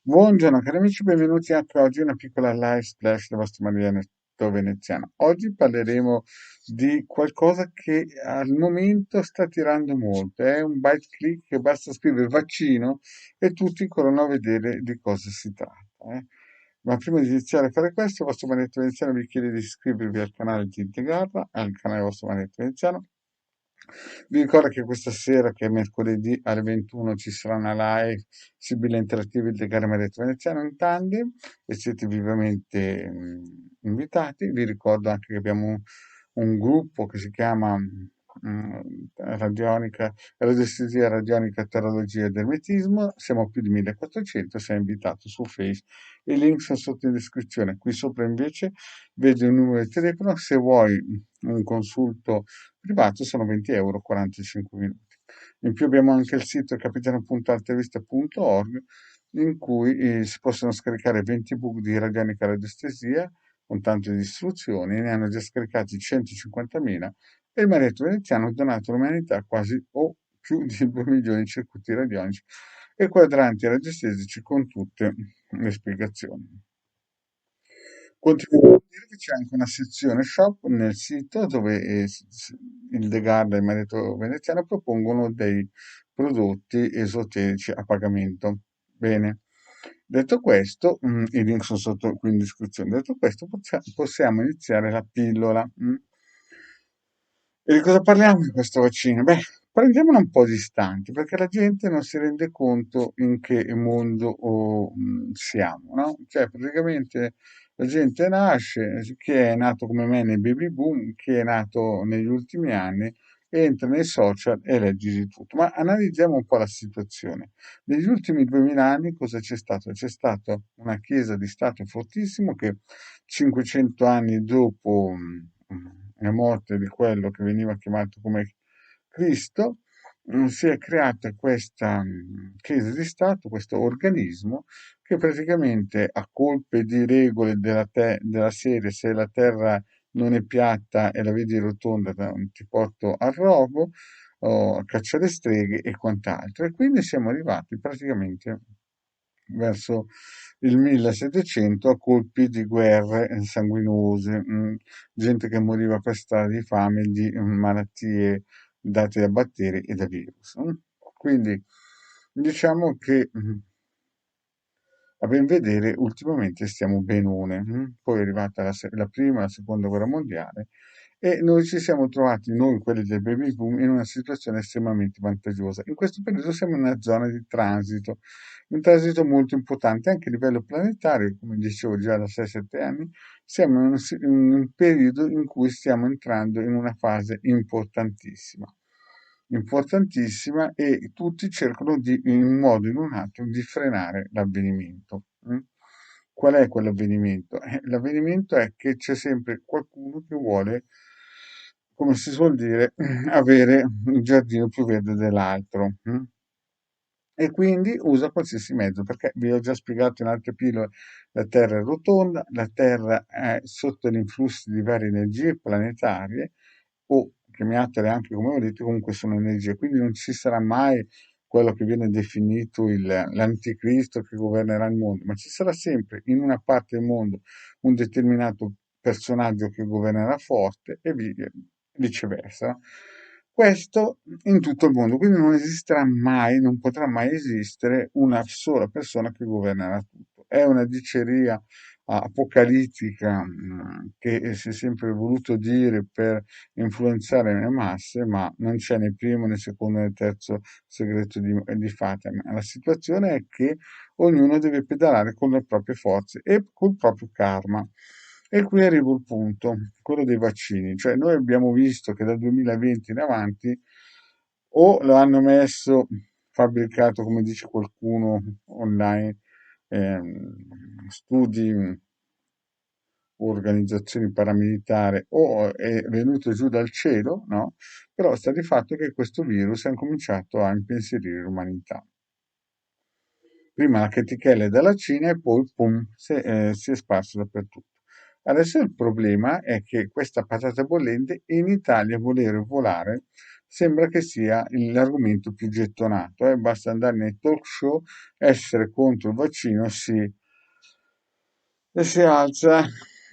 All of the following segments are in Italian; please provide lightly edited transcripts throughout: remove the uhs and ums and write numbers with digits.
Buongiorno cari amici, benvenuti anche oggi a una piccola live splash del vostro Marianetto veneziano. Oggi parleremo di qualcosa che al momento sta tirando molto. È un byte click che basta scrivere vaccino e tutti corrono a vedere di cosa si tratta. Ma prima di iniziare a fare questo, il vostro Marianetto veneziano vi chiede di iscrivervi al canale di Integrata, al canale del vostro Marianetto veneziano. Vi ricordo che questa sera, che è mercoledì alle 21, ci sarà una live Sibilla Interattiva del Gare Maretto Veneziano in tandem e siete vivamente invitati. Vi ricordo anche che abbiamo un gruppo che si chiama Radionica, Radiestesia Radionica Terrologia ed Ermetismo. Siamo più di 1400, sei invitato su Facebook. I link sono sotto in descrizione. Qui sopra invece vedi un numero di telefono. Se vuoi un consulto privato sono 20 euro, 45 minuti. In più abbiamo anche il sito capitano.altavista.org in cui si possono scaricare 20 ebook di radionica radiestesia con tante istruzioni, ne hanno già scaricati 150.000 e il Maretto Veneziano ha donato all'umanità quasi o più di 2 milioni di circuiti radionici e quadranti radiestesici con tutte le spiegazioni. Continuo a dire che c'è anche una sezione shop nel sito dove il De Garda e il Maretto Veneziano propongono dei prodotti esoterici a pagamento. Bene, detto questo, i link sono sotto qui in descrizione. Detto questo, possiamo iniziare la pillola. E di cosa parliamo di questo vaccino? Beh, prendiamolo un po' distanti, perché la gente non si rende conto in che mondo siamo, no? Cioè, praticamente la gente nasce, chi è nato come me nei baby boom, chi è nato negli ultimi anni, entra nei social e legge di tutto. Ma analizziamo un po' la situazione. Negli ultimi 2000 anni cosa c'è stato? C'è stata una chiesa di Stato fortissimo che 500 anni dopo la morte di quello che veniva chiamato come Cristo, si è creata questa Chiesa di Stato, questo organismo che praticamente a colpe di regole della serie se la terra non è piatta e la vedi rotonda ti porto al rogo, o a cacciare streghe e quant'altro. E quindi siamo arrivati praticamente verso il 1700 a colpi di guerre sanguinose, gente che moriva per strada di fame, di malattie date da batteri e da virus. Quindi diciamo che a ben vedere ultimamente stiamo benone. Poi è arrivata la prima e la seconda guerra mondiale e noi ci siamo trovati, noi quelli del baby boom, in una situazione estremamente vantaggiosa. In questo periodo siamo in una zona di transito, un transito molto importante anche a livello planetario, come dicevo già da 6-7 anni, siamo in un periodo in cui stiamo entrando in una fase importantissima e tutti cercano in un modo o in un altro di frenare l'avvenimento. Qual è quell'avvenimento? L'avvenimento è che c'è sempre qualcuno che vuole, come si suol dire, avere il giardino più verde dell'altro. E quindi usa qualsiasi mezzo, perché vi ho già spiegato in altre pillole, la Terra è rotonda, la Terra è sotto gli influssi di varie energie planetarie, o chiamiatele anche come ho detto, comunque sono energie, quindi non ci sarà mai quello che viene definito l'anticristo che governerà il mondo, ma ci sarà sempre in una parte del mondo un determinato personaggio che governerà forte e viceversa. Questo in tutto il mondo, quindi non esisterà mai, non potrà mai esistere una sola persona che governerà tutto. È una diceria apocalittica che si è sempre voluto dire per influenzare le masse, ma non c'è né primo né secondo né terzo segreto di Fatima. La situazione è che ognuno deve pedalare con le proprie forze e col proprio karma. E qui arrivo al punto, quello dei vaccini. Cioè, noi abbiamo visto che dal 2020 in avanti o lo hanno messo fabbricato, come dice qualcuno online, studi, organizzazioni paramilitari, o è venuto giù dal cielo, no? Però sta di fatto che questo virus ha cominciato a impensierire l'umanità. Prima la chetichella dalla Cina e poi, pum, si è sparso dappertutto. Adesso il problema è che questa patata bollente in Italia vuole volare sembra che sia l'argomento più gettonato. Basta andare nei talk show, essere contro il vaccino, e si alza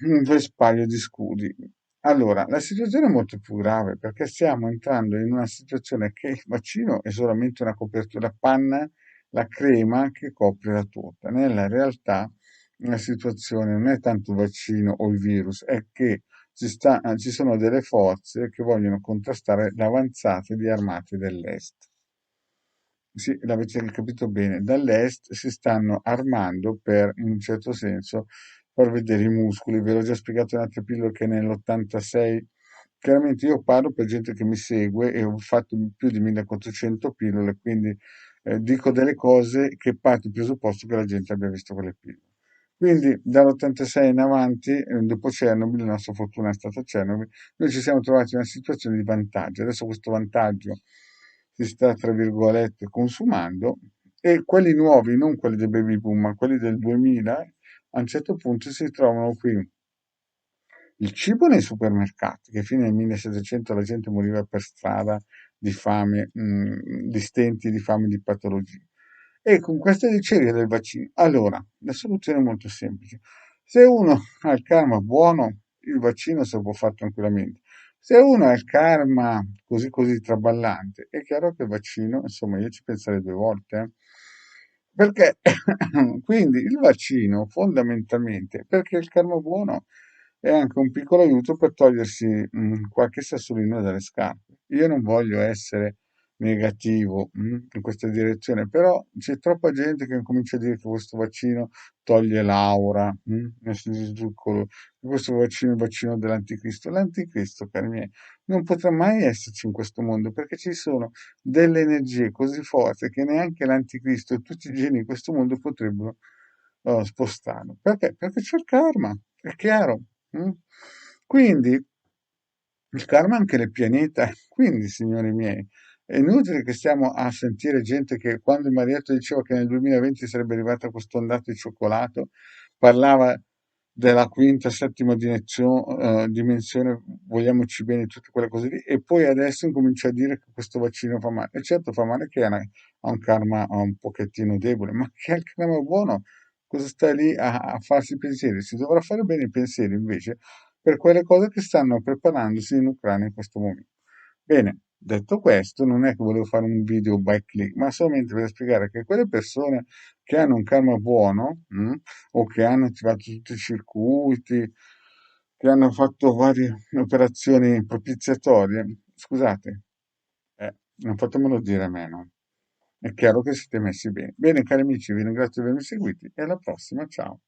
un vespaio di scudi. Allora, la situazione è molto più grave perché stiamo entrando in una situazione che il vaccino è solamente una copertura, la panna, la crema che copre la torta. Nella realtà la situazione non è tanto il vaccino o il virus, è che ci sono delle forze che vogliono contrastare l'avanzata di armate dell'Est. Sì, l'avete capito bene, dall'est si stanno armando per, in un certo senso, far vedere i muscoli. Ve l'ho già spiegato in altre pillole che nell'86, chiaramente io parlo per gente che mi segue e ho fatto più di 1400 pillole, quindi dico delle cose che parto dal presupposto che la gente abbia visto quelle pillole. Quindi dall'86 in avanti, dopo Chernobyl, la nostra fortuna è stata Chernobyl, noi ci siamo trovati in una situazione di vantaggio. Adesso questo vantaggio si sta, tra virgolette, consumando e quelli nuovi, non quelli del baby boom, ma quelli del 2000, a un certo punto si trovano qui. Il cibo nei supermercati, che fino al 1700 la gente moriva per strada di fame, di stenti, di fame, di patologie. E con questa diceria del vaccino, allora, la soluzione è molto semplice. Se uno ha il karma buono, il vaccino se lo può fare tranquillamente. Se uno ha il karma così così traballante, è chiaro che il vaccino, insomma, io ci penserei due volte. Perché quindi il vaccino fondamentalmente, perché il karma buono è anche un piccolo aiuto per togliersi qualche sassolino dalle scarpe. Io non voglio essere negativo in questa direzione, però c'è troppa gente che comincia a dire che questo vaccino toglie l'aura, nel senso che questo vaccino è il vaccino dell'anticristo. L'anticristo, cari miei, non potrà mai esserci in questo mondo perché ci sono delle energie così forti che neanche l'anticristo e tutti i geni di questo mondo potrebbero spostarlo. Perché? Perché c'è il karma, è chiaro. Mm? Quindi il karma anche nel pianeta. Quindi, signori miei, è inutile che stiamo a sentire gente che quando il Marietto diceva che nel 2020 sarebbe arrivata quest'ondata di cioccolato, parlava della quinta, settima dimensione, vogliamoci bene, tutte quelle cose lì, e poi adesso incomincia a dire che questo vaccino fa male. E certo fa male che ha un karma un pochettino debole, ma che ha il karma buono, cosa sta lì a farsi pensieri? Si dovrà fare bene i pensieri invece per quelle cose che stanno preparandosi in Ucraina in questo momento. Bene, detto questo, non è che volevo fare un video by click, ma solamente per spiegare che quelle persone che hanno un karma buono, o che hanno attivato tutti i circuiti, che hanno fatto varie operazioni propiziatorie, scusate, non fatemelo dire a me, no? È chiaro che siete messi bene. Bene, cari amici, vi ringrazio di avermi seguiti e alla prossima, ciao.